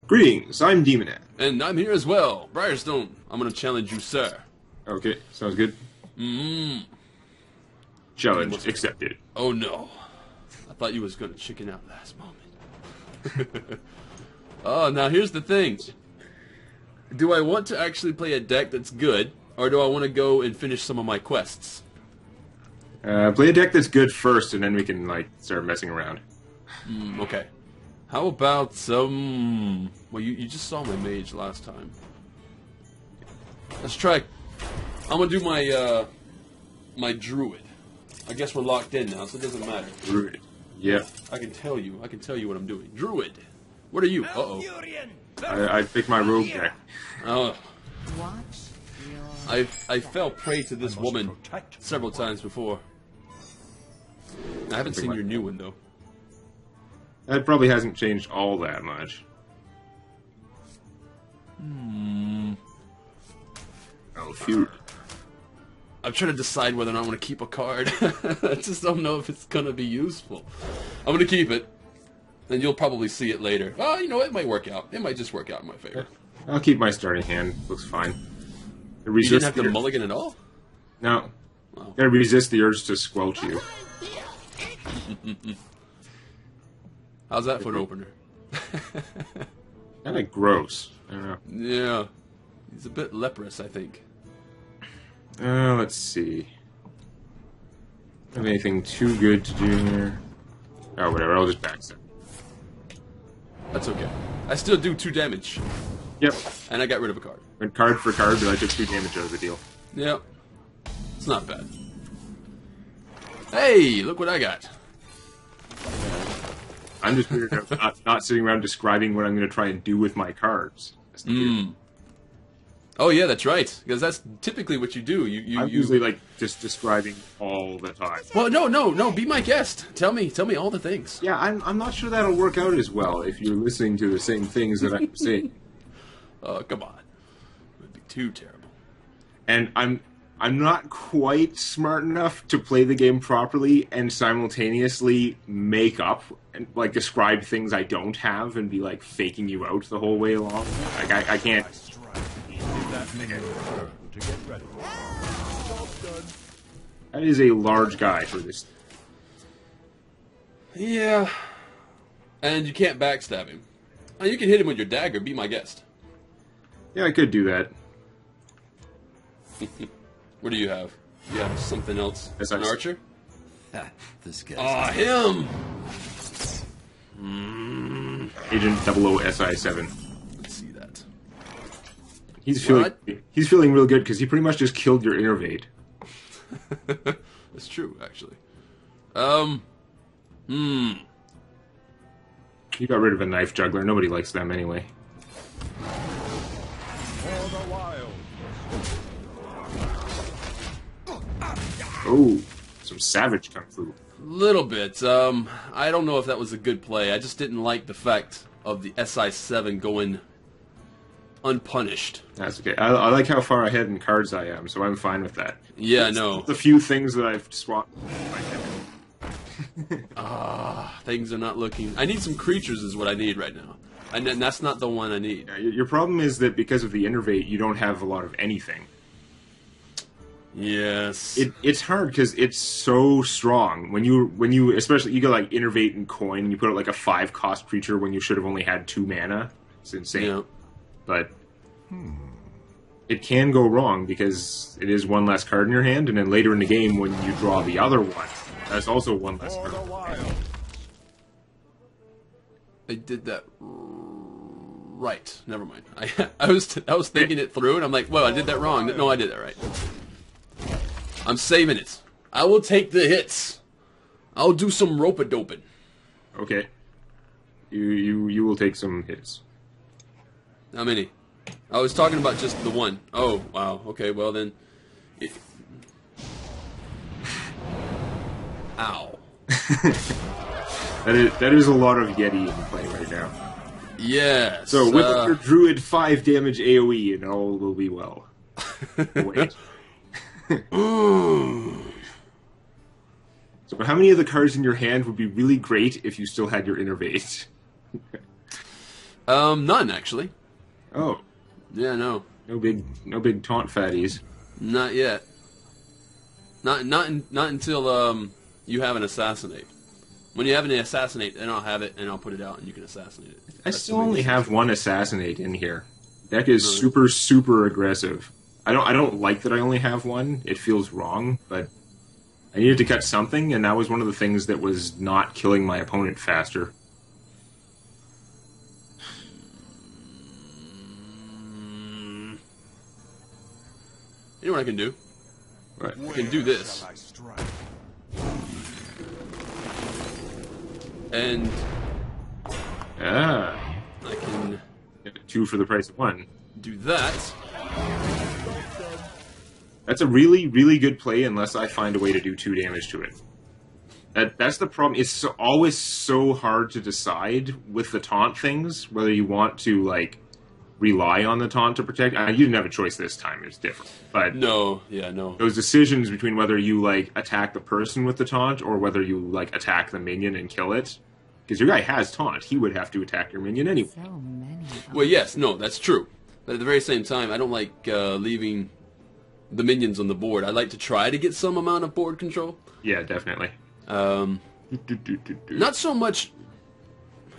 Greetings, I'm DEMONAC. And I'm here as well, Briarstone. I'm gonna challenge you, sir. Okay, sounds good. Challenge accepted. Oh no. I thought you was gonna chicken out last moment. Oh, now here's the thing. Do I want to actually play a deck that's good, or do I want to go and finish some of my quests? Play a deck that's good first, and then we can, like, start messing around. Okay. How about some... Well, you just saw my mage last time. Let's try... I'm gonna do my, my druid. I guess we're locked in now, so it doesn't matter. Druid. Yeah. I can tell you what I'm doing. Druid. What are you? Uh-oh. I picked my rogue deck. Oh. I fell prey to this woman several times before. I haven't seen your new one, though. That probably hasn't changed all that much. Oh, phew. I'm trying to decide whether or not I want to keep a card. I just don't know if it's going to be useful. I'm going to keep it, and you'll probably see it later. Oh, you know, it might work out. It might just work out in my favor. I'll keep my starting hand. Looks fine. You didn't have to mulligan at all? No. Wow. Gotta resist the urge to squelch you. How's that for an opener? Kinda gross. I don't know. Yeah. He's a bit leprous, I think. Let's see. Have anything too good to do here? Oh, whatever. I'll just backstab. That's okay. I still do 2 damage. Yep. And I got rid of a card. Went card for card, but I took 2 damage out of the deal. Yep. It's not bad. Hey, look what I got. I'm just weird about not sitting around describing what I'm going to try and do with my cards. That's weird. Oh yeah, that's right. Because that's typically what you do. I'm usually like just describing all the time. Well, no. Be my guest. Tell me all the things. Yeah, I'm not sure that'll work out as well if you're listening to the same things that I'm saying. Oh, come on. It would be too terrible. And I'm not quite smart enough to play the game properly and simultaneously make up and like describe things I don't have and be like faking you out the whole way along. Like I can't. That is a large guy for this. Yeah. And you can't backstab him. Oh, you can hit him with your dagger. Be my guest. Yeah, I could do that. What do you have? You have something else? An archer? This guy. Ah, him! Agent 00SI7. Let's see that. He's feeling real good because he pretty much just killed your innervate. That's true, actually. You got rid of a knife juggler. Nobody likes them anyway. Oh, some savage kung fu. Little bit. I don't know if that was a good play. I just didn't like the fact of the SI7 going unpunished. That's okay. I like how far ahead in cards I am, so I'm fine with that. Yeah, no. The few things that I've swapped. Things are not looking... I need some creatures is what I need right now. And that's not the one I need. Yeah, your problem is that because of the innervate, you don't have a lot of anything. Yes. It's hard because it's so strong. When you especially you go like innervate and coin, and you put out like a 5-cost creature when you should have only had 2 mana. It's insane. Yeah. But it can go wrong because it is 1 less card in your hand, and then later in the game when you draw the other one, that's also 1 less card. I did that right. Never mind. I was thinking it through, and I'm like, well, I did that wrong. No, I did that right. I'm saving it. I will take the hits. I'll do some rope-a-doping. Okay. You will take some hits. How many? I was talking about just the one. Oh, wow. Okay, well then. Ow. That is a lot of Yeti in play right now. Yes. So with your Druid 5 damage AoE and all will be well. Wait. So how many of the cards in your hand would be really great if you still had your innervate? None actually. Oh, Yeah, no, no big taunt fatties. not yet. Not until you have an assassinate. When you have an assassinate, then I'll have it and I'll put it out and you can assassinate it. I still only have one assassinate in here. Deck is super aggressive. I don't like that I only have one. It feels wrong, but I needed to catch something, and that was one of the things that was not killing my opponent faster. You know what I can do? Right. I can do this. And Ah, I can get 2 for the price of 1. do that. That's a really good play unless I find a way to do 2 damage to it. That's the problem. It's always so hard to decide with the taunt things whether you want to like rely on the taunt to protect. You didn't have a choice this time. It's different, but No. those decisions between whether you like attack the person with the taunt or whether you like attack the minion and kill it, because your guy has taunt, he would have to attack your minion anyway. So many. Well, yes, no, that's true. But at the very same time, I don't like leaving the minions on the board. I like to try to get some amount of board control. Yeah, definitely. Not so much.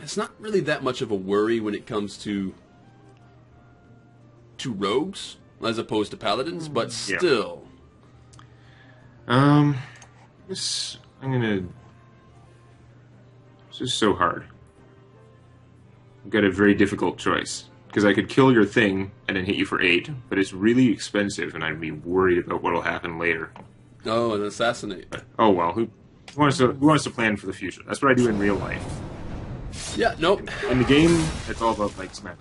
It's not really that much of a worry when it comes to rogues as opposed to paladins, but still. I'm gonna. This is so hard. I've got a very difficult choice. Because I could kill your thing and then hit you for 8, but it's really expensive and I'd be worried about what'll happen later. Oh, an assassinate. But, oh well, who wants to plan for the future? That's what I do in real life. Yeah, nope. In the game, it's all about like smack.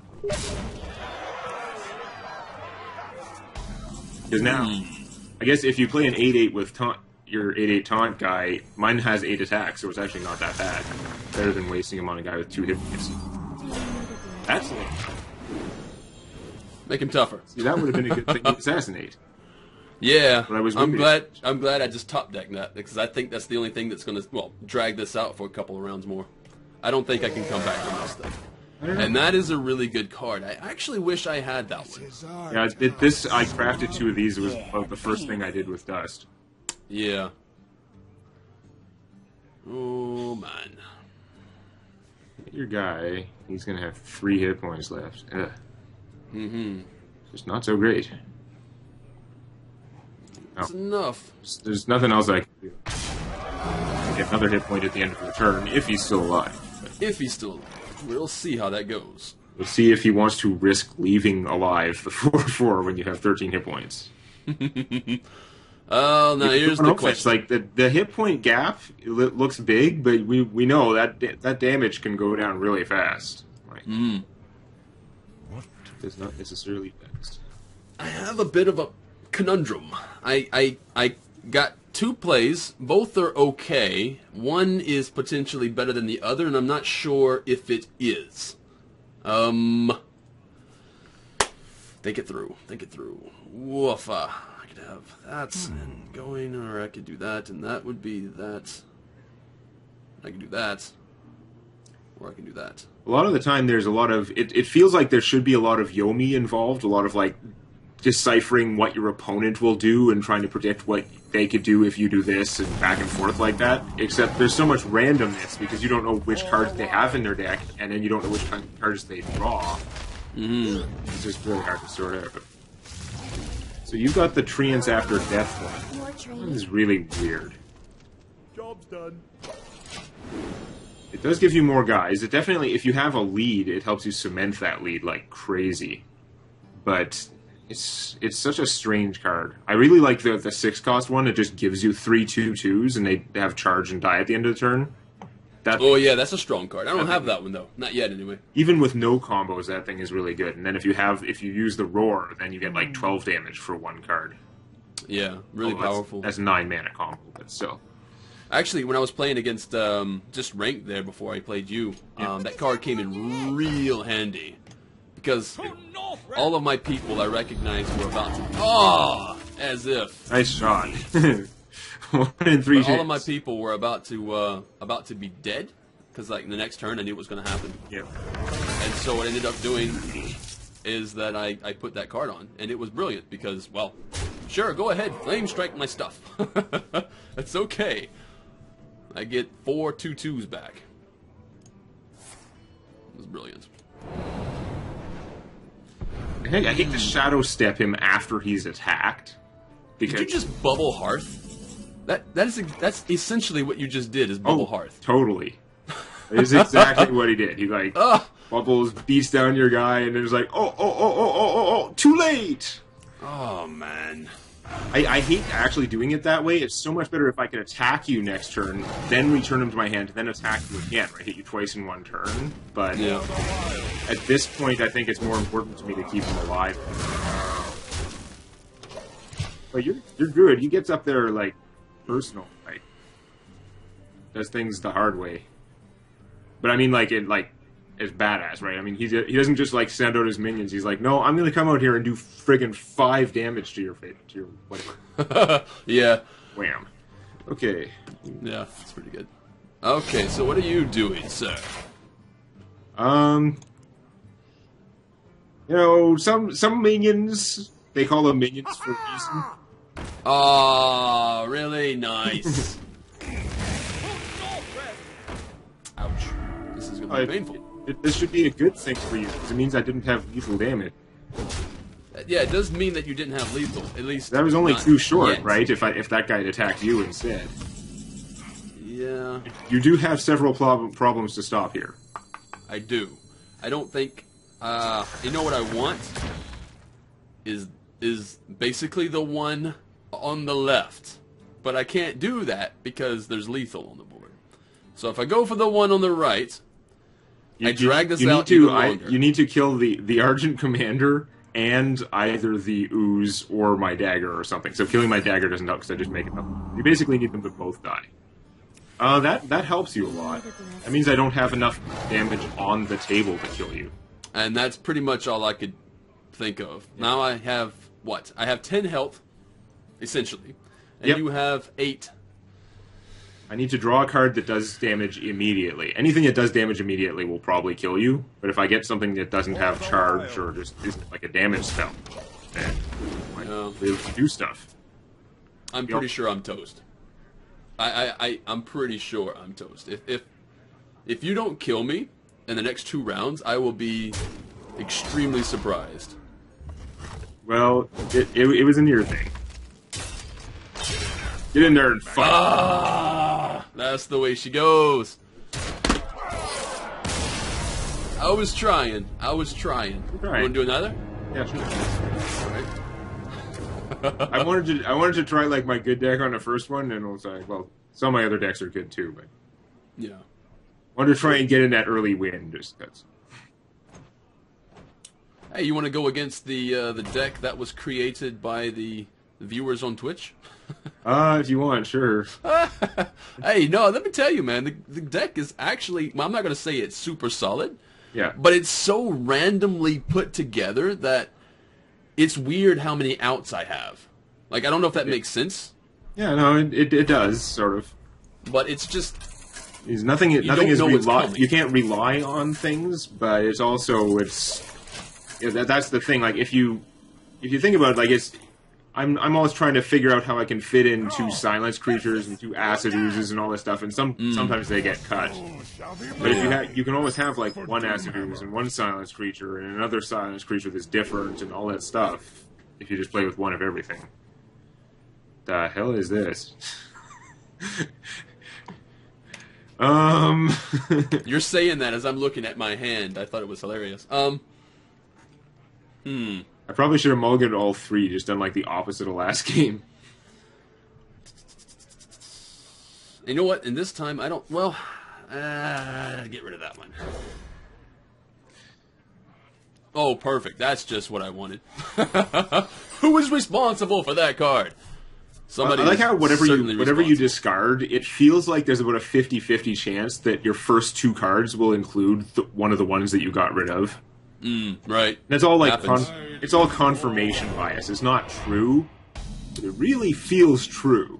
Because now, I guess if you play an 8/8 with taunt, your 8/8 taunt guy, mine has 8 attacks, so it's actually not that bad. Better than wasting him on a guy with 2 hit points. Excellent. Make him tougher. See, that would have been a good thing to assassinate. Yeah, But I was I'm wounded. glad I just top decked that because I think that's the only thing that's gonna drag this out for a couple of rounds more. I don't think I can come back from this stuff. And that is a really good card. I actually wish I had that one. Yeah, I crafted 2 of these. It was about the first thing I did with Dust. Yeah. Oh man. Your guy, he's gonna have 3 hit points left. Ugh. Mm-hmm. Just not so great. That's enough. There's nothing else I can do. I get another hit point at the end of the turn if he's still alive. But If he's still alive. We'll see how that goes. we'll see if he wants to risk leaving alive the 4/4 when you have 13 hit points. Oh, now here's the It's question. like the hit point gap looks big, but we know that damage can go down really fast. Like, it's not necessarily fast. I have a bit of a conundrum. I got 2 plays. Both are okay. One is potentially better than the other, and I'm not sure if it is. Think it through. Think it through. Woofa. I could have that and going, or I could do that, and that would be that. I could do that. Or I can do that. A lot of the time, there's a lot of... It feels like there should be a lot of Yomi involved, a lot of, like, deciphering what your opponent will do and trying to predict what they could do if you do this and back and forth like that. Except there's so much randomness because you don't know which cards they have in their deck, and then you don't know which kind of cards they draw. It's just really hard to sort out. So you've got the Treants After Death one. More This training. is really weird. Job's done. It does give you more guys. It definitely, if you have a lead, it helps you cement that lead like crazy. But it's such a strange card. I really like the 6-cost one. It just gives you 3 2/2s, and they have charge and die at the end of the turn. That Oh yeah, that's a strong card. I don't have that one though. Not yet, anyway. even with no combos, that thing is really good. And then if you use the roar, then you get like 12 damage for 1 card. Yeah, really Well, that's- powerful. That's 9 mana combo, but still. Actually, when I was playing against just ranked there before I played you, that card came in real handy because all of my people I recognized were about to as if Nice shot. 1 in 3 all of my hits. people were about to be dead because like the next turn I knew it was going to happen. Yep. And so what I ended up doing is that I put that card on, and it was brilliant because, well, sure, go ahead, flame strike my stuff. That's okay. I get 4 2/2s back. It was brilliant. I hate to shadow step him after he's attacked. Because Did you just bubble Hearth? That's essentially what you just did, is bubble Hearth. Totally. It's exactly what he did. He like bubbles, beats down your guy, and then it's like, oh, too late. Oh man. I hate actually doing it that way. It's so much better if I can attack you next turn, then return him to my hand, then attack you again. I hit you twice in one turn, but Yeah. at this point, I think it's more important to me to keep him alive. But you're good. He gets up there like personal, like does things the hard way. But I mean, like it's badass, right? I mean, he doesn't just like send out his minions. He's like, no, I'm gonna come out here and do friggin' 5 damage to your whatever. Yeah. Wham. Okay. Yeah, that's pretty good. Okay, so what are you doing, sir? You know, some minions, they call them minions for a reason. Oh, really nice. Ouch. This is gonna be painful. This should be a good thing for you, because it means I didn't have lethal damage. Yeah, it does mean that you didn't have lethal, at least. That was only too short, yet. right? If that guy had attacked you instead. Yeah, You do have several problems to stop here. I do. I don't think. You know what I want is basically the one on the left, but I can't do that because there's lethal on the board. So if I go for the one on the right, I drag this out even longer. You need to kill the Argent Commander and either the Ooze or my dagger or something. So killing my dagger doesn't help because I just make it up. You basically need them to both die. That helps you a lot. That means I don't have enough damage on the table to kill you. And that's pretty much all I could think of. Now I have, what? I have 10 health, essentially. And you have 8. I need to draw a card that does damage immediately. Anything that does damage immediately will probably kill you. But if I get something that doesn't have charge or just isn't like a damage spell, then I might be able to do stuff. I'm pretty sure I'm toast. I'm pretty sure I'm toast. If you don't kill me in the next 2 rounds, I will be extremely surprised. Well, it was a near thing. Get in there and fight. Ah, that's the way she goes. I was trying. You want to do another? Yeah, sure. All right. I wanted to try like my good deck on the first one, and it was like, well, some of my other decks are good too, but Yeah. I wanted to try and get in that early win, just because. Hey, you want to go against the deck that was created by the viewers on Twitch? If you want, sure. Hey, no, let me tell you, man, the deck is actually, well, I'm not going to say it's super solid, Yeah. but it's so randomly put together that it's weird how many outs I have. Like, I don't know if that makes sense. Yeah, no, it does, sort of. But it's just... Nothing is coming. you can't rely on things, but it's also that's the thing. Like if you think about it, like I'm always trying to figure out how I can fit in 2 silence creatures and 2 acid oozes and all this stuff, and sometimes they get cut. But if you can always have like 1 acid ooze and 1 silence creature and another silence creature that's different and all that stuff. If you just play with 1 of everything. The hell is this? You're saying that as I'm looking at my hand. I thought it was hilarious. I probably should have mulliganed all 3, just done like the opposite of last game. You know what? And this time I don't... Well, get rid of that one. Oh, perfect. That's just what I wanted. Who is responsible for that card? Somebody. I like how whatever you discard. discard, it feels like there's about a 50-50 chance that your first 2 cards will include one of the ones that you got rid of. Right. And it's all like Happens. it's all confirmation bias. It's not true, but it really feels true.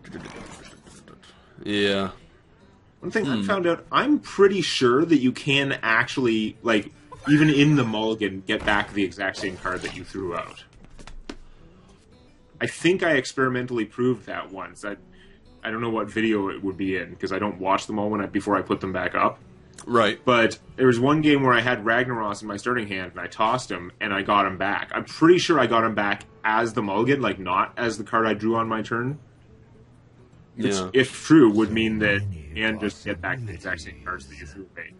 Yeah. One thing I found out, I'm pretty sure that you can actually, like, even in the mulligan, get back the exact same card that you threw out. I think I experimentally proved that once. I don't know what video it would be in, because I don't watch them all before I put them back up. Right. But there was one game where I had Ragnaros in my starting hand, and I tossed him, and I got him back. I'm pretty sure I got him back as the mulligan, like not as the card I drew on my turn. Which, if true, would mean that and just get back the exact same cards that you threw away.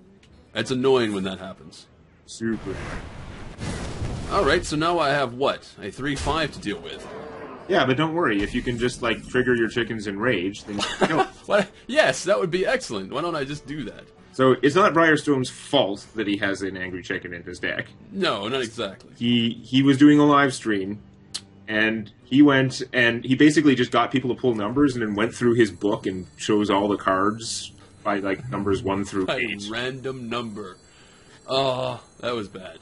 It's annoying when that happens. Super. Alright, so now I have what? A 3-5 to deal with. Yeah, but don't worry. If you can just, like, trigger your chickens in rage, then you can kill it. What? Yes, that would be excellent. Why don't I just do that? So it's not Briarstone's fault that he has an angry chicken in his deck. No, not exactly. He was doing a live stream, and he went and he basically just got people to pull numbers and then went through his book and chose all the cards by, like, numbers 1 through By 8. random number. Oh, that was bad.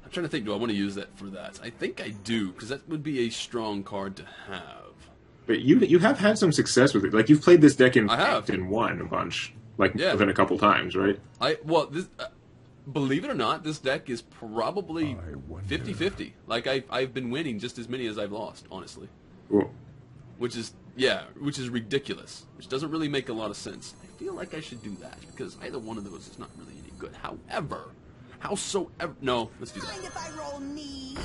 I'm trying to think, do I want to use that for that? I think I do, because that would be a strong card to have. But you have had some success with it. Like, you've played this deck in won a bunch. Like, yeah. Within a couple times, right? Believe it or not, this deck is probably 50-50. Like, I've been winning just as many as I've lost, honestly. Cool. Which is ridiculous. Which doesn't really make a lot of sense. I feel like I should do that, because either one of those is not really any good. However, no, let's do that. Mind if I roll need?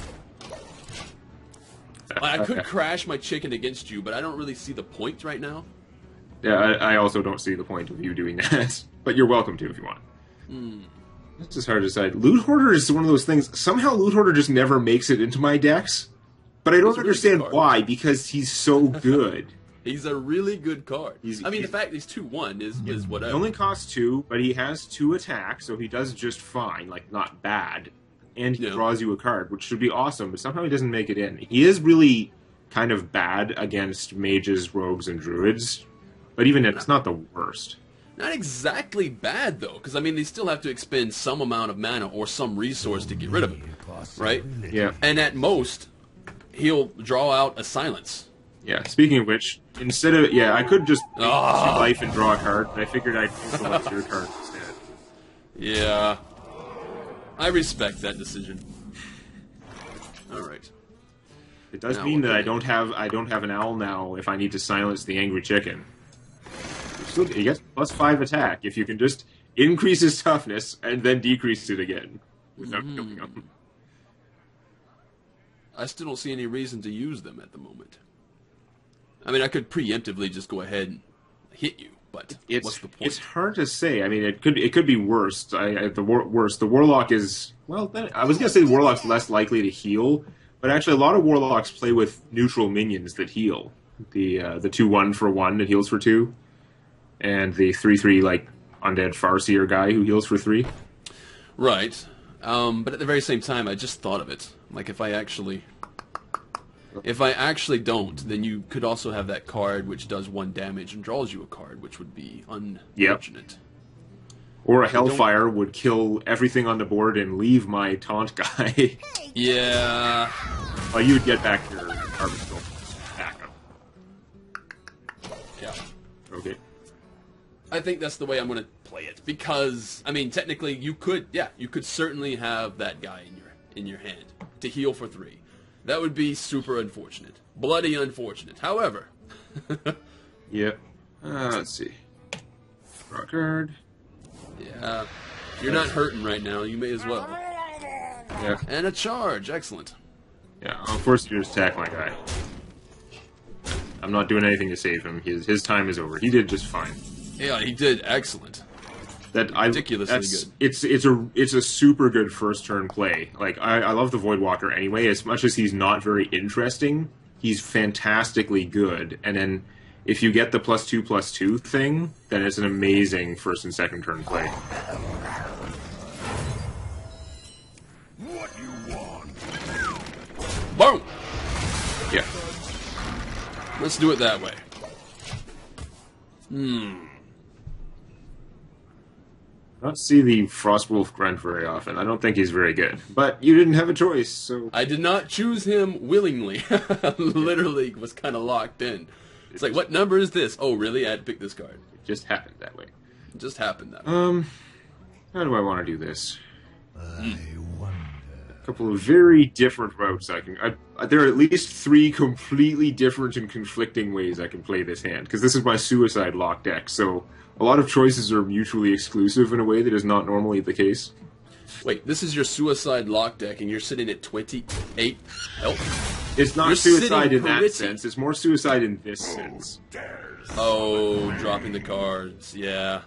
I could crash my chicken against you, but I don't really see the point right now. Yeah, I also don't see the point of you doing that. But you're welcome to if you want. It's just hard to decide. Loot Hoarder is one of those things. Somehow Loot Hoarder just never makes it into my decks. But I don't understand why, because he's so good. He's a really good card. The fact he's 2-1 is whatever. He only costs 2, but he has 2 attacks, so he does just fine, like, not bad. And he draws you a card, which should be awesome, but somehow he doesn't make it in. He is really kind of bad against mages, rogues, and druids, but even it's not the worst. Not exactly bad, though, because, they still have to expend some amount of mana or some resource to get rid of him, right? Yeah. And at most, he'll draw out a silence. Yeah, speaking of which, instead of... Yeah, I could just make 2 life and draw a card, but I figured I'd select your card instead. Yeah. I respect that decision. Alright. It does mean that I don't have an owl now if I need to silence the angry chicken. He gets +5 attack if you can just increase his toughness and then decrease it again without killing him. I still don't see any reason to use them at the moment. I could preemptively just go ahead and hit you, but what's the point? It's hard to say. It could be worse. The Warlock is... Well, I was going to say the Warlock's less likely to heal, but actually a lot of Warlocks play with neutral minions that heal. The 2-1 for 1 that heals for 2, and the 3-3, like, undead Farseer guy who heals for 3. Right. But at the very same time, I just thought of it. Like, if I actually don't, then you could also have that card which does 1 damage and draws you a card, which would be unfortunate. Yep. Or a Hellfire would kill everything on the board and leave my taunt guy. Yeah. Well, you would get back your Hearthstone backup. Yeah. Okay. I think that's the way I'm going to play it, because, technically you could certainly have that guy in your hand to heal for 3. That would be super unfortunate. Bloody unfortunate. However. Yep. Let's see. Draw a card. Yeah. You're not hurting right now. You may as well. Yeah. And a charge. Excellent. Yeah, I'll force you to attack my guy. I'm not doing anything to save him. His time is over. He did just fine. Yeah, he did excellent. Ridiculously good. It's a super good first turn play. Like, I love the Voidwalker anyway. As much as he's not very interesting, he's fantastically good. And then if you get the +2/+2 thing, then it's an amazing first and second turn play. What you want? Boom! Yeah. Let's do it that way. I don't see the Frostwolf grunt very often. I don't think he's very good. But you didn't have a choice, so... I did not choose him willingly. Literally was kind of locked in. It's like, what number is this? Oh, really? I had to pick this card. It just happened that way. It just happened that way. How do I want to do this? I wonder. A couple of very different routes I can. There are at least 3 completely different and conflicting ways I can play this hand, because this is my suicide lock deck, so a lot of choices are mutually exclusive in a way that is not normally the case. Wait, this is your suicide lock deck, and you're sitting at 28 health? It's not You're suicide sitting in that pretty. sense, it's more suicide in this sense. Oh, dropping the cards, yeah.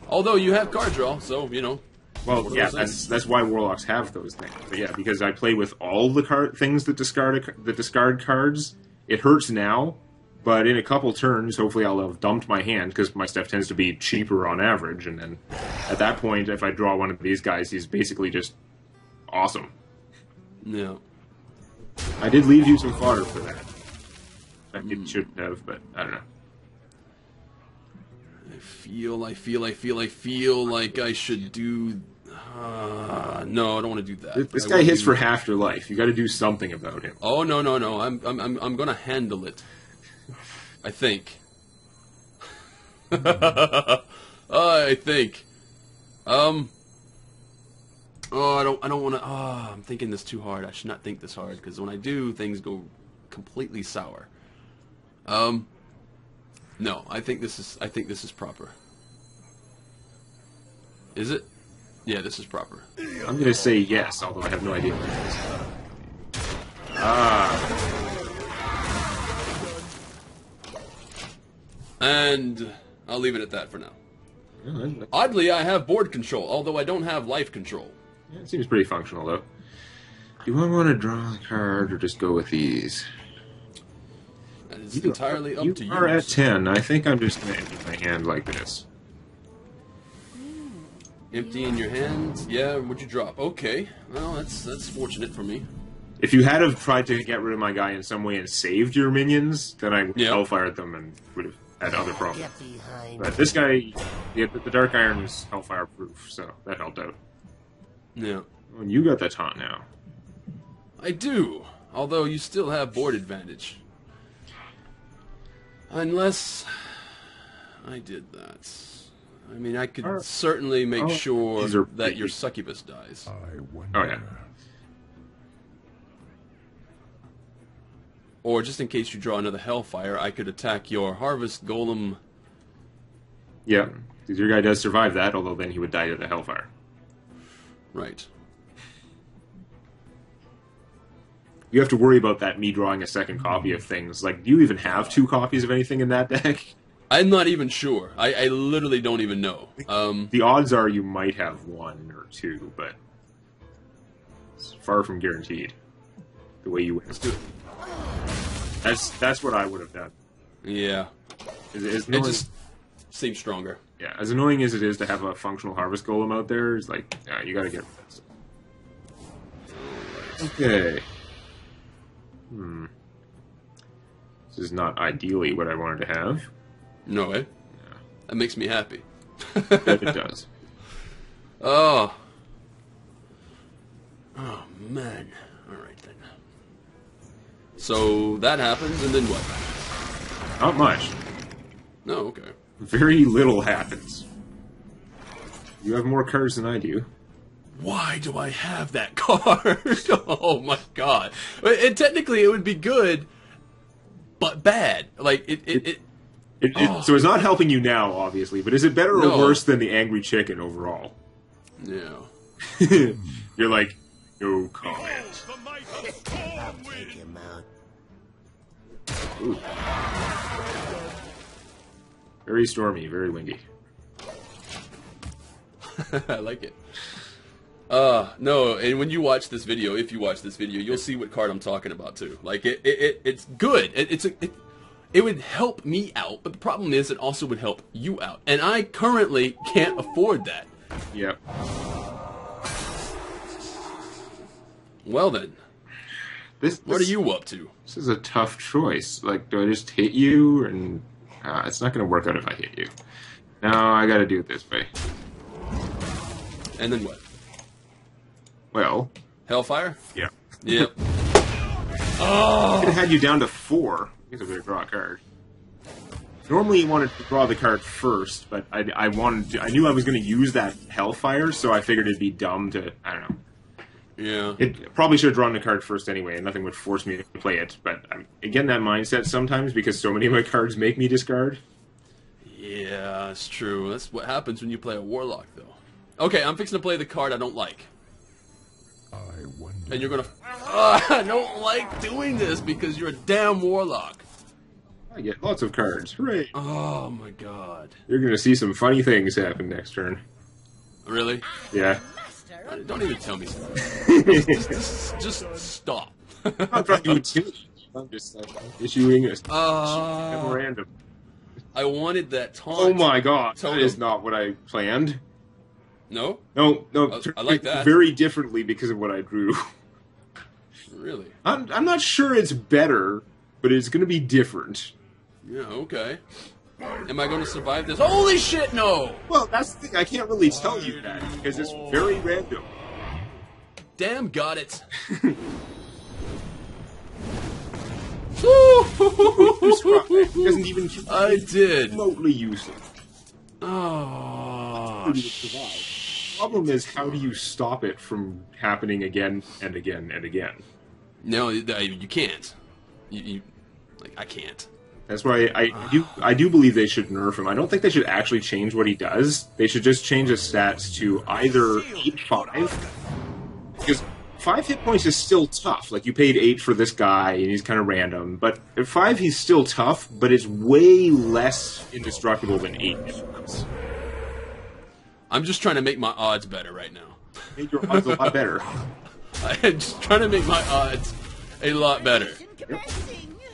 Although you have card draw, so, you know. Well, What are yeah, those things? that's why warlocks have those things. But yeah, because I play with all the things that discard cards. It hurts now, but in a couple turns, hopefully I'll have dumped my hand because my stuff tends to be cheaper on average. And then at that point, if I draw one of these guys, he's basically just awesome. Yeah. I did leave you some fodder for that. I shouldn't have, but I don't know. I feel like I should do... no, I don't want to do that. This I guy will hits do- for half your life. You got to do something about him. Oh, no. I'm gonna handle it. I think. I think. Oh, I don't want to. Oh, I'm thinking this too hard. I should not think this hard because when I do, things go completely sour. No, I think this is proper. Is it? Yeah, this is proper. I'm going to say yes, although I have no idea what it is. And I'll leave it at that for now. Yeah, Oddly, I have board control, although I don't have life control. it seems pretty functional, though. Do I want to draw a card or just go with these? That is entirely up to you. You are at 10. I think I'm just going to empty my hand like this. Empty in your hands? Yeah, what'd you drop? Okay. Well, that's fortunate for me. If you had have tried to get rid of my guy in some way and saved your minions, then I would have hellfired them and would have had other problems. But this guy, the Dark Iron is hellfire proof, so that helped out. Yeah. And you got the taunt now. I do, although you still have board advantage. Unless I did that. I mean, I could certainly make sure that your succubus dies. I wonder. Oh, yeah. Or just in case you draw another Hellfire, I could attack your Harvest Golem. Yeah, because your guy does survive that, although then he would die to the hellfire. Right. You have to worry about that, me drawing a second copy of things. Like, do you even have 2 copies of anything in that deck? I'm not even sure. I literally don't even know. The odds are you might have 1 or 2, but it's far from guaranteed. The way you win. Let's do it. That's what I would have done. Yeah. As It annoying, just seems stronger. yeah, as annoying as it is to have a functional harvest golem out there, it's like, yeah, you gotta get rid of that stuff. Okay. This is not ideally what I wanted to have. No way. Yeah. That makes me happy. But it does. Oh. Oh, man. Alright then. So that happens, and then what? Not much. No, okay. Very little happens. You have more cards than I do. Why do I have that card? Oh my god. Technically it would be good, but bad. Like, So it's not helping you now, obviously, but is it better No. or worse than the Angry Chicken overall? Yeah. You're like, no comment. The might of storm wind. Ooh. Very stormy, very windy. I like it. No, and when you watch this video, if you watch this video, you'll see what card I'm talking about too. Like, it's good. It would help me out, but the problem is it also would help you out. And I currently can't afford that. Yep. Well then, what are you up to? This is a tough choice. Like, do I just hit you? And it's not going to work out if I hit you. No, I got to do it this way. And then what? Well, Hellfire? yeah. Yep. I could have had you down to 4. I guess I better draw a card. Normally you wanted to draw the card first, but I knew I was going to use that Hellfire, so I figured it'd be dumb to, I don't know. Yeah. It probably should have drawn the card first anyway, and nothing would force me to play it, but I'm getting that mindset sometimes because so many of my cards make me discard. Yeah, it's true. That's what happens when you play a Warlock, though. Okay, I'm fixing to play the card I don't like. I wonder. And you're gonna... I don't like doing this because you're a damn Warlock. I get lots of cards. Hooray! Oh my god. You're going to see some funny things happen next turn. Really? Yeah. Don't even tell me. Just stop. I'm trying to intimidate you. I'm just issuing a memorandum. I wanted that taunt. Oh my god, Totem. that is not what I planned. No? No, I like that. Very differently because of what I drew. Really? I'm not sure it's better, but it's going to be different. Yeah, okay. Am I going to survive this? Holy shit, no! Well, that's the thing. I can't really tell you that because it's very random. Damn, got it. You scrubbed it. It doesn't even I did. remotely use it. Oh, The problem is, how do you stop it from happening again and again and again? no, you can't. Like, I can't. That's why I do believe they should nerf him. I don't think they should actually change what he does. They should just change his stats to either 8-5, because 5 hit points is still tough. Like, you paid 8 for this guy, and he's kind of random. But at 5, he's still tough, but it's way less indestructible than 8 hit points. I'm just trying to make my odds better right now. Made your odds a lot better. I'm just trying to make my odds a lot better.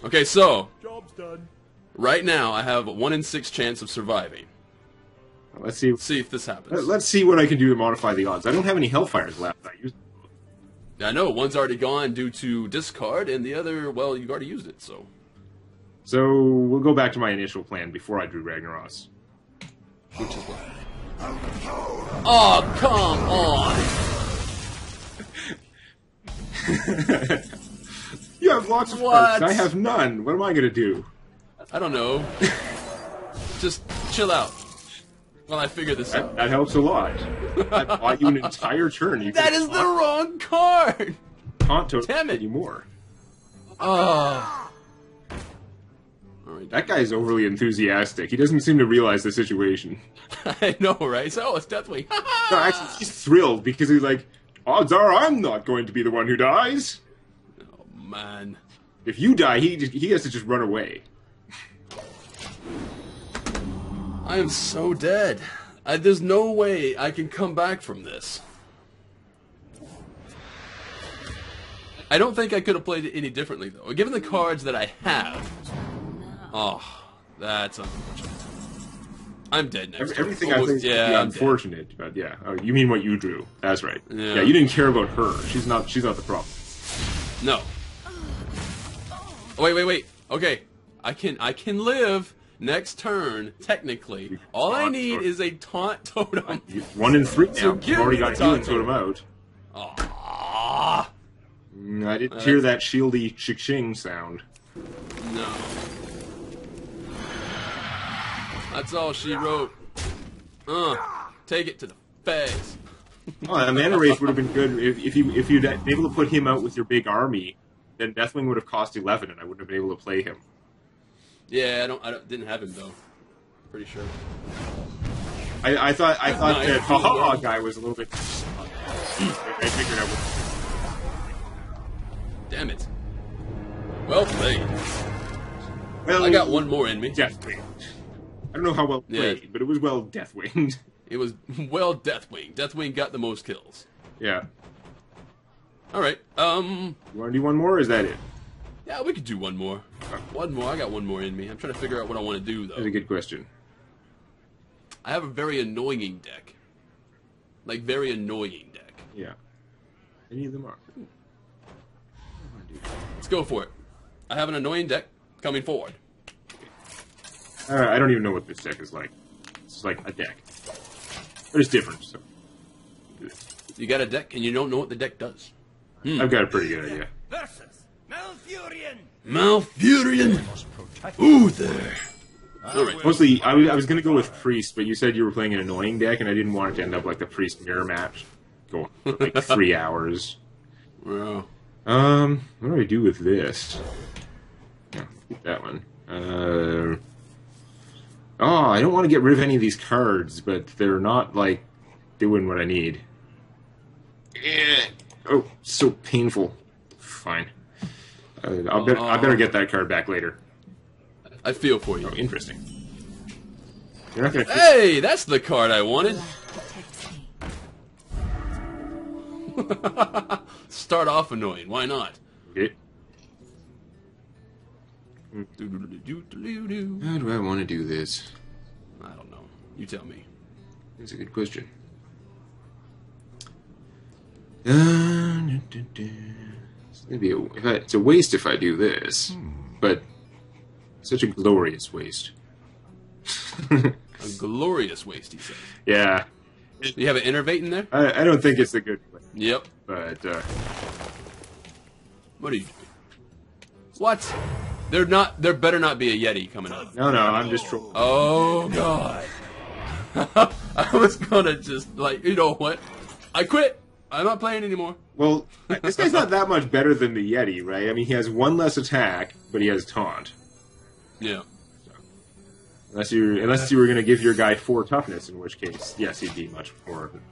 Okay, so Job's done. right now I have a 1 in 6 chance of surviving. Let's see. See if this happens. Let's see what I can do to modify the odds. I don't have any Hellfires left. I used I know one's already gone due to discard, and the other, well, you've already used it. So So we'll go back to my initial plan before I drew Ragnaros. which is what? Oh, come on! You have lots of What? cards. I have none. What am I going to do? I don't know. Just chill out while I figure this out. That helps a lot. I bought you an entire turn. You That is the wrong card. Tonto Damn it. anymore. Oh. All right. That guy's overly enthusiastic. He doesn't seem to realize the situation. I know, right? So, it's Deathwing. No, actually, he's thrilled because he's like, odds are I'm not going to be the one who dies. Oh, man. If you die, he has to just run away. I am so dead. There's no way I can come back from this. I don't think I could have played it any differently, though. Given the cards that I have. Oh, that's unfortunate. I'm dead next. Everything I think is I'm unfortunate, but yeah. Oh, you mean what you drew? That's right. Yeah. Yeah, you didn't care about her. She's not the problem. dead. No. Oh, wait. Okay, I can live next turn. Technically, all I need is a taunt totem. 1 in 3 So now. give You've already me the got healing totem. totem out. Ah, I didn't hear that shieldy ching sound. no. That's all she wrote. Take it to the face. Oh, a Mana Wraith would have been good if you'd been able to put him out with your big army. Then Deathwing would have cost 11, and I wouldn't have been able to play him. Yeah, I didn't have him though. Pretty sure. I thought No, that I- Haha guy was a little bit. I figured I would. Damn it. Well played. Well, I got one more in me. Deathwing. I don't know how well Yeah. played, but it was well Deathwinged. It was well Deathwing. Deathwing got the most kills. Yeah. All right. You want to do one more, or is that it? Yeah, we could do one more. One more. I got one more in me. I'm trying to figure out what I want to do That's a though. good question. I have a very annoying deck. Like very annoying deck. Yeah. Any of them are. Let's go for it. I have an annoying deck coming forward. I don't even know what this deck is like. It's like a deck. But it's different, so. You got a deck and you don't know what the deck does. I've got a pretty good idea. Versus Malfurion. Malfurion. Ooh there. Alright. Mostly, I was going to go with Priest, but you said you were playing an annoying deck, and I didn't want it to end up like the Priest mirror match, going for like 3 hours. Well, What do I do with this? Yeah, keep that one. Oh, I don't want to get rid of any of these cards, but they're not like doing what I need. Yeah. Oh, so painful. Fine. I better get that card back later. I feel for you. Oh, interesting. You're not gonna. Hey, that's the card I wanted. Start off annoying. Why not? Okay. Do-do-do-do-do-do. How do I want to do this? I don't know. You tell me. That's a good question. It's a waste if I do this, but such a glorious waste. A glorious waste, he says. Yeah, Do you have an innervate in there? I don't think it's a good way, Yep. but What are you doing? What? There better not be a Yeti coming up. no, I'm just trolling. Oh, God. I was gonna just, like, you know what? I quit. I'm not playing anymore. Well, this guy's not that much better than the Yeti, right? I mean, he has 1 less attack, but he has taunt. Yeah. Unless you were going to give your guy 4 toughness, in which case, yes, he'd be much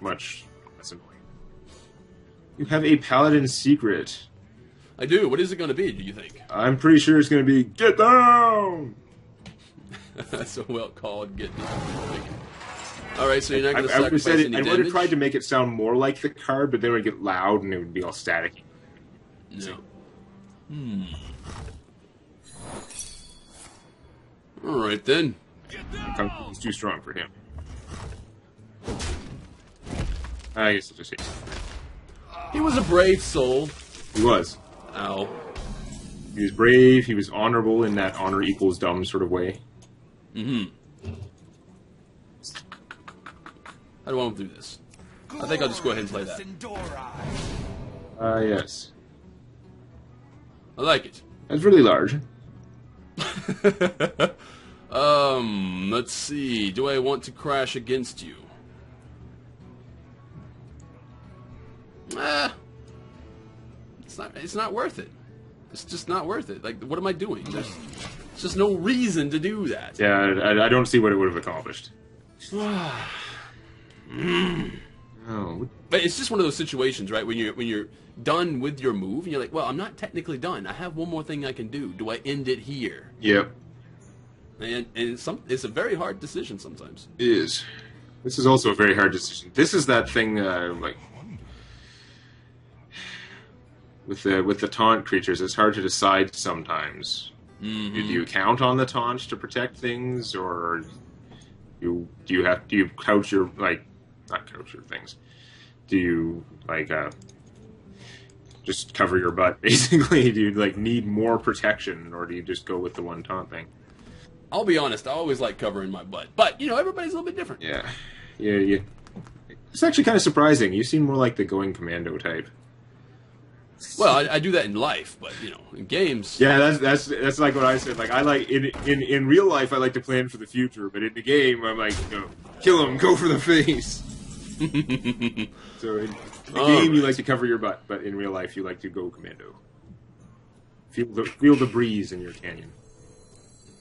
less annoying. You have a paladin secret. I do. What is it going to be, do you think? I'm pretty sure it's going to be get down. That's a well called get down. Alright, so you're not going to I would have sacrifice said any I would have damage? tried to make it sound more like the card, but then it would get loud and it would be all staticky. No. Alright then. It's too strong for him. I guess I'll just say He was a brave soul. he was. Ow. He was brave. He was honorable in that honor equals dumb sort of way. Mm-hmm. How do I want to do this? I think I'll just go ahead and play that. Yes. I like it. That's really large. Let's see. Do I want to crash against you? It's not worth it. It's just not worth it. Like, what am I doing? There's just no reason to do that. Yeah, I don't see what it would have accomplished. Oh, But it's just one of those situations, right? When you're done with your move, and you're like, well, I'm not technically done. I have one more thing I can do. Do I end it here? yep. And it's a very hard decision sometimes. It is. This is also a very hard decision. This is that thing, like with the taunt creatures. It's hard to decide sometimes. Mm-hmm. Do you count on the taunts to protect things, or do you couch your not couch your things? Do you just cover your butt basically? Do you need more protection, or do you just go with the one taunt thing? I'll be honest, I always like covering my butt. But, everybody's a little bit different. Yeah. It's actually kind of surprising. You seem more like the going commando type. Well, I do that in life, but, in games... Yeah, that's like what I said. Like, I like, in real life, I like to plan for the future, but in the game, I'm like, kill him, go for the face. So in the game, you like to cover your butt, but in real life, you like to go commando. Feel the breeze in your canyon.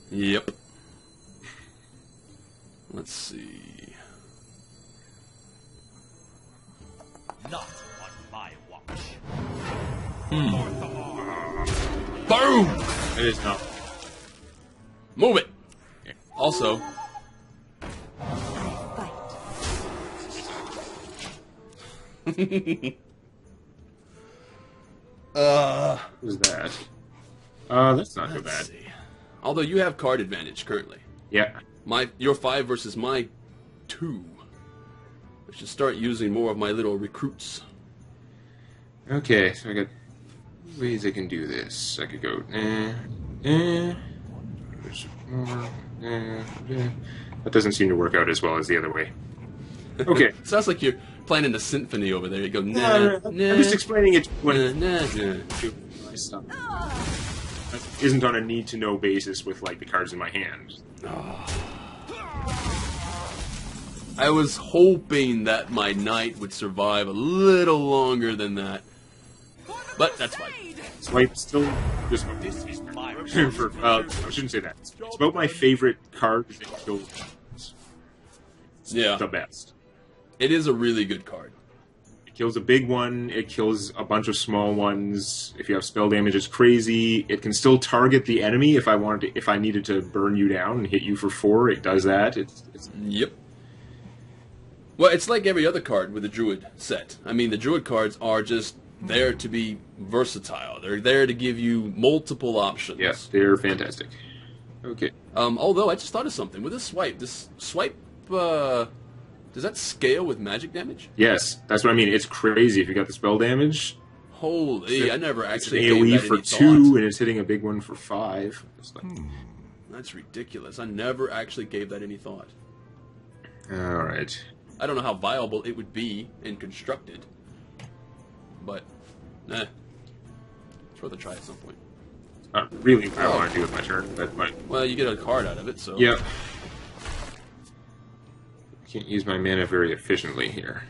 Yep. Let's see. Not on my watch. Boom! It is not. Move it! Okay. Also... Who's that? That's not so Let's bad. see. Although you have card advantage currently. Yeah. Your 5 versus my 2. I should start using more of my little recruits. Okay, so I got ways I can do this. I could go, there's more, That doesn't seem to work out as well as the other way. Okay. Sounds like you're playing in the symphony over there. You go, I'm just explaining it when... nah. Stop. isn't on a need-to-know basis with, like, the cards in my hand. I was hoping that my knight would survive a little longer than that. But that's fine. Swipe still just This is my for, I shouldn't say that. It's about my favorite card that kills Yeah. the best. It is a really good card. It kills a big one, it kills a bunch of small ones. If you have spell damage, it's crazy. It can still target the enemy if I needed to burn you down and hit you for 4, it does that. It's Yep. Well, it's like every other card with the Druid set. I mean, the Druid cards are just there to be versatile. They're there to give you multiple options. yes, they're fantastic. Okay. Although, I just thought of something. With this swipe, does that scale with magic damage? Yes, that's what I mean. It's crazy if you got the spell damage. Holy, I never It's actually an gave AoE that for any 2, thought. and it's hitting a big one for 5. It's like, That's ridiculous. I never actually gave that any thought. alright. I don't know how viable it would be and constructed, but it's worth a try at some point. Not really what I want to do with my turn, but Well, you get a card out of it, so yeah. Can't use my mana very efficiently here.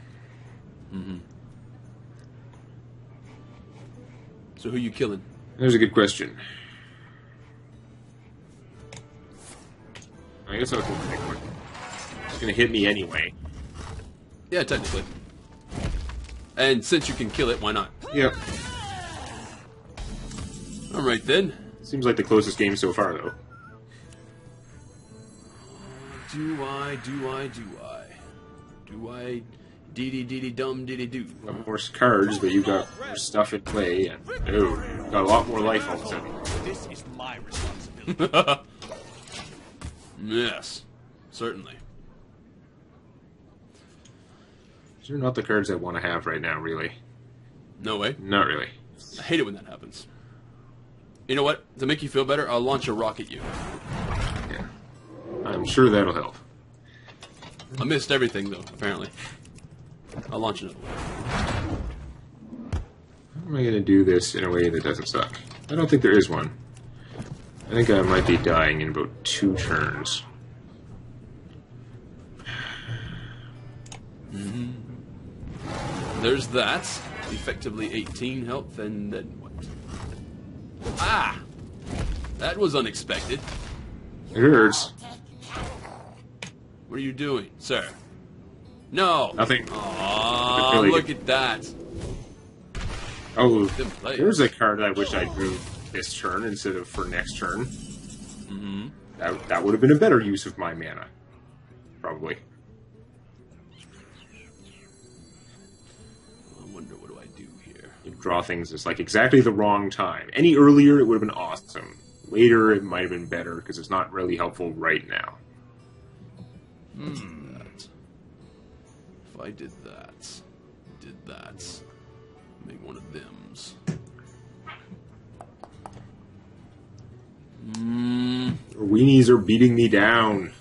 So who you killing? There's a good question. I guess I'll go with the big one. It's gonna hit me anyway. Yeah, technically. And since you can kill it, why not? Yep. All right then. Seems like the closest game so far, though. Do I dee dum dee do? Got more cards, but you got more stuff in play, and got a lot more life all of a sudden. This is my responsibility. Yes, certainly. These are not the cards I want to have right now, really. No way. Not really. I hate it when that happens. You know what? To make you feel better, I'll launch a rock at you. Yeah. I'm sure that'll help. I missed everything though, apparently. I'll launch another one. How am I going to do this in a way that doesn't suck? I don't think there is one. I think I might be dying in about 2 turns. There's that. Effectively 18 health, and then what? Ah! That was unexpected. It hurts. What are you doing, sir? No! Nothing. Aww, Really look good. at that. Oh, Didn't play there's it. a card I wish I drew this turn instead of for next turn. Mm-hmm. That would have been a better use of my mana. Probably. I wonder what do I do here. You draw things as like exactly the wrong time. Any earlier, it would have been awesome. Later, it might have been better because it's not really helpful right now. That. If I did that, make one of them's. Weenies are beating me down.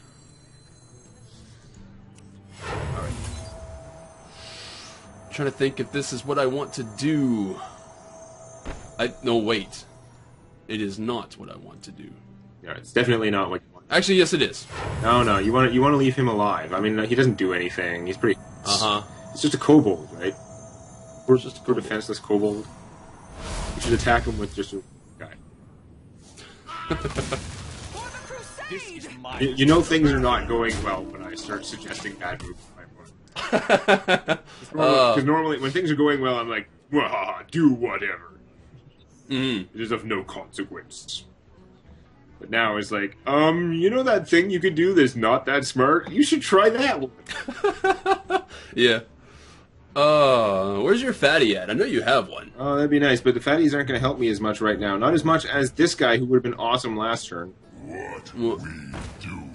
Trying to think if this is what I want to do. No, wait. It is not what I want to do. Yeah, it's definitely not what you want. Actually, yes, it is. No, you want to leave him alive. I mean, he doesn't do anything. He's pretty. It's just a kobold, right? We're just a defenseless kobold. You should attack him with just a guy. This is my You know things are not going well when I start suggesting bad moves. Because normally, when things are going well, I'm like, "Wah, do whatever. It is of no consequence." But now it's like, you know that thing you could do that's not that smart? You should try that one. Yeah. Where's your fatty at? I know you have one. Oh, that'd be nice, but the fatties aren't going to help me as much right now. Not as much as this guy who would have been awesome last turn. Well,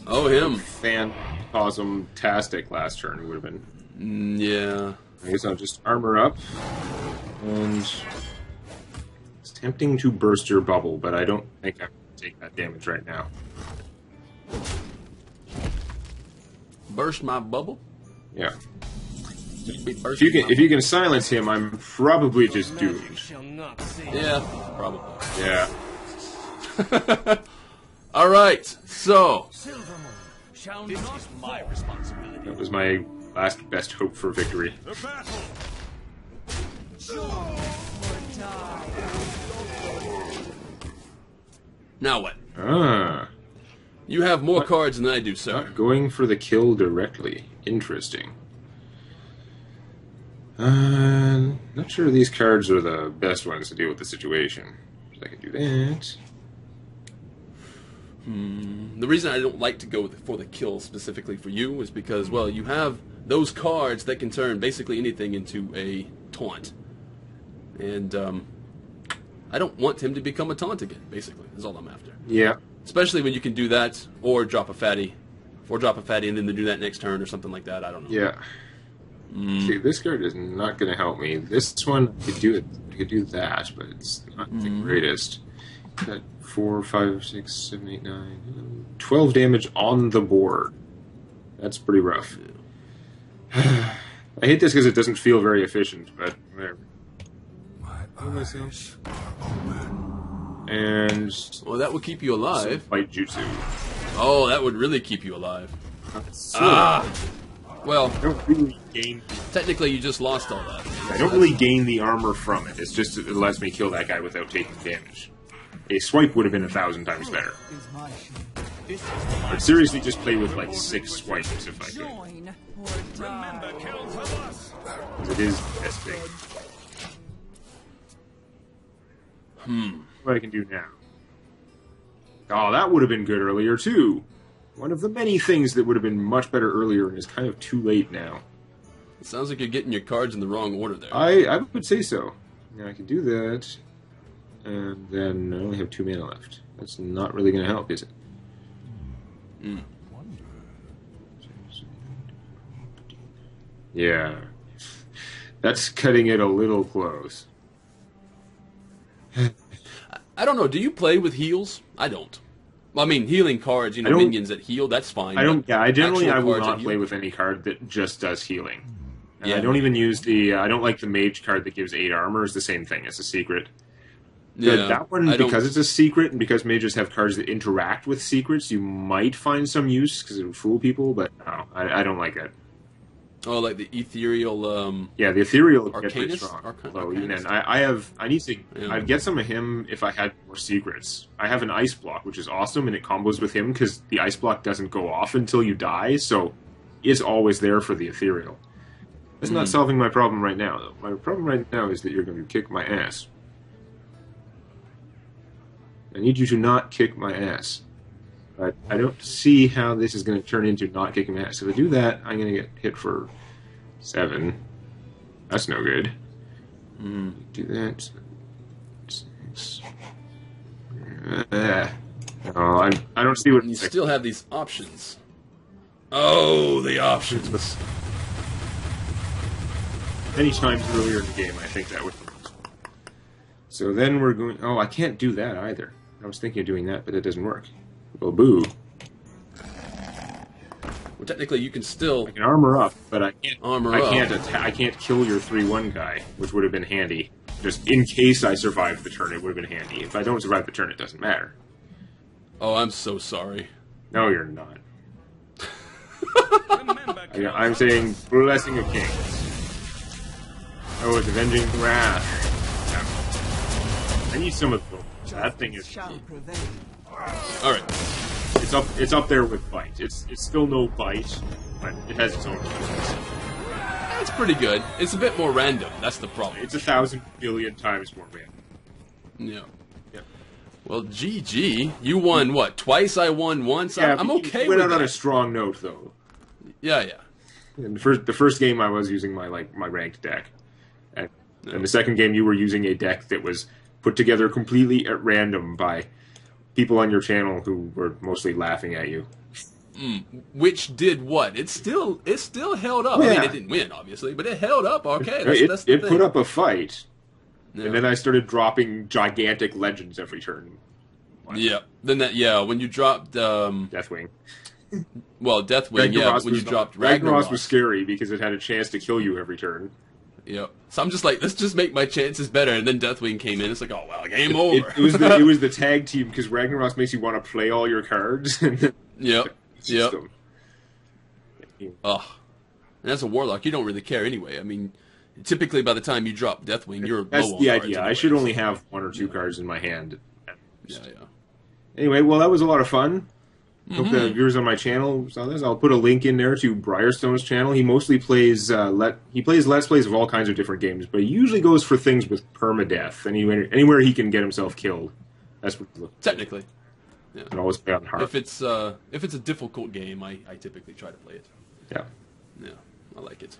oh, him. Awesome-tastic last turn he would have been. Yeah. I guess I'll just armor up. And it's tempting to burst your bubble, but I don't think I can take that damage right now. Burst my bubble? Yeah. If If you can silence him, I'm probably just doomed. Yeah, probably. Yeah. All right, so This is my responsibility. That was my last best hope for victory. The battle. now what? Ah, You have more cards than I do, sir. not going for the kill directly. Interesting. Not sure these cards are the best ones to deal with the situation. So I can do that. The reason I don't like to go for the kill specifically for you is because, well, you have those cards that can turn basically anything into a taunt. And I don't want him to become a taunt again, basically. That's all I'm after. Yeah. Especially when you can do that, or drop a fatty. Or drop a fatty and then do that next turn or something like that. I don't know. Yeah. See, this card is not going to help me. This one, I could do that, but it's not the greatest. Got 4, 5, 6, 7, 8, 9, 12 damage on the board. That's pretty rough. I hate this because it doesn't feel very efficient, but whatever. My eyes are open. And Well, that would keep you alive. fight jutsu. Oh, that would really keep you alive. Sort of. Well, I don't really gain. technically you just lost all that. I don't really gain the armor from it. It's just it lets me kill that guy without taking damage. A swipe would have been 1,000 times better. This is I'd seriously just play with like 6 swipes if I could. Join or die. Remember, kill to us. 'Cause it is this big. What I can do now? Oh, that would have been good earlier too. One of the many things that would have been much better earlier and is kind of too late now. It sounds like you're getting your cards in the wrong order there. I would say so. Now I can do that, and then I only have 2 mana left. That's not really going to help, is it? Yeah. That's cutting it a little close. I don't know. Do you play with heals? I don't. Well, I mean, healing cards, I don't- minions that heal, that's fine. I don't. but Yeah, I generally actual I will cards that not heal- play with any card that just does healing. And Yeah. I don't even use the. I don't like the mage card that gives 8 armor. It's the same thing. It's a secret. Yeah, That one, I don't- because it's a secret and because mages have cards that interact with secrets, you might find some use because it would fool people. But no, I don't like it. Oh, like the ethereal. Yeah, the ethereal would get pretty Arcanist? strong. Arcanist. Although even then, I need to. Yeah. I'd get some of him if I had more secrets. I have an ice block, which is awesome, and it combos with him because the ice block doesn't go off until you die, so it's always there for the ethereal. That's not solving my problem right now, though. My problem right now is that you're going to kick my ass. I need you to not kick my ass. But I don't see how this is going to turn into not kicking my ass. If I do that, I'm going to get hit for 7. That's no good. Do that. 6. No, I don't see what... You still have these options. Oh, the options. Many times earlier in the game, I think that would... So then we're going... Oh, I can't do that either. I was thinking of doing that, but it doesn't work. Well, boo. Well, technically, you can still. I can armor up, but I can't. Armor I up. can't. I can't kill your 3/1 guy, which would have been handy. Just in case I survived the turn, it would have been handy. If I don't survive the turn, it doesn't matter. Oh, I'm so sorry. No, you're not. Remember, kill I'm saying Blessing of Kings. Oh, it's Avenging Wrath. I need some of those. That thing is. Shall prevail. All right. It's up there with Bite. It's still no Bite, but it has its own uses. That's pretty good. It's a bit more random. That's the problem. It's 1,000 billion times more random. Yeah. Yeah. Well, GG. You won what? Twice? I won once. I'm but okay you with went out on a that. strong note, though. Yeah, yeah. In the first game, I was using my ranked deck, and the second game, you were using a deck that was put together completely at random by people on your channel who were mostly laughing at you. Which did what? It still held up. Oh, I mean, yeah. it didn't win, obviously, but it held up. Okay, that's the It thing. put up a fight, Yeah. and then I started dropping gigantic legends every turn. Yeah. Then when you dropped Deathwing. Deathwing, yeah, when you dropped Ragnaros Ragnaros. was scary because it had a chance to kill you every turn. Yep. So I'm just like, let's just make my chances better. And then Deathwing came in. It's like, oh well, game over. It was the tag team because Ragnaros makes you want to play all your cards. Yep. Yep. System. Ugh. And as a warlock, you don't really care anyway. I mean, typically by the time you drop Deathwing, you're That's low on the cards idea. anyway, I should only have 1 or 2 cards in my hand. Yeah, yeah. Anyway, well, that was a lot of fun. Hope Mm-hmm. the viewers on my channel saw this. I'll put a link in there to Briarstone's channel. He mostly plays Let's Plays of all kinds of different games, but he usually goes for things with permadeath. Anywhere he can get himself killed. That's what he's looking for. Technically. Yeah. And always play on hard. If it's a difficult game, I typically try to play it. Yeah. Yeah, I like it.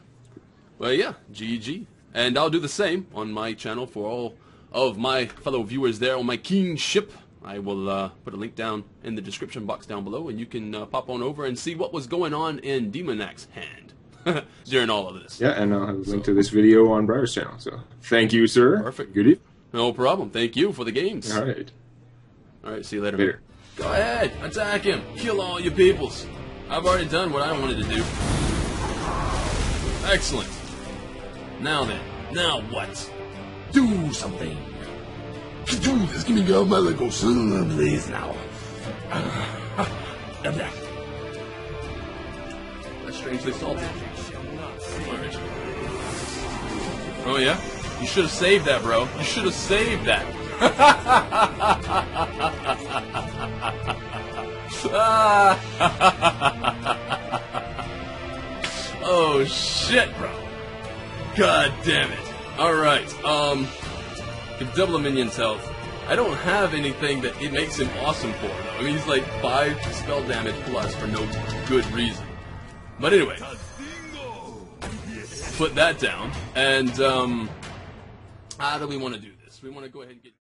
Well, yeah, GG. And I'll do the same on my channel for all of my fellow viewers there on my kingship. I will put a link down in the description box down below, and you can pop on over and see what was going on in DEMONAC's hand during all of this. Yeah, and I'll have a link to this video on Briar's channel. So, thank you, sir. Perfect. Good evening. No problem. Thank you for the games. All right. All right, see you later. Later. Go ahead, attack him. Kill all your peoples. I've already done what I wanted to do. Excellent. Now then, now what? Do something. Do this. Give me all my Legos. Please now. That's strangely salty. Oh yeah? You should have saved that, bro. You should have saved that. Oh shit, bro. God damn it. Alright, if double a minion's health, I don't have anything that it makes him awesome for, though. I mean, he's like 5 spell damage plus for no good reason. But anyway, put that down, and how do we want to do this? We want to go ahead and get...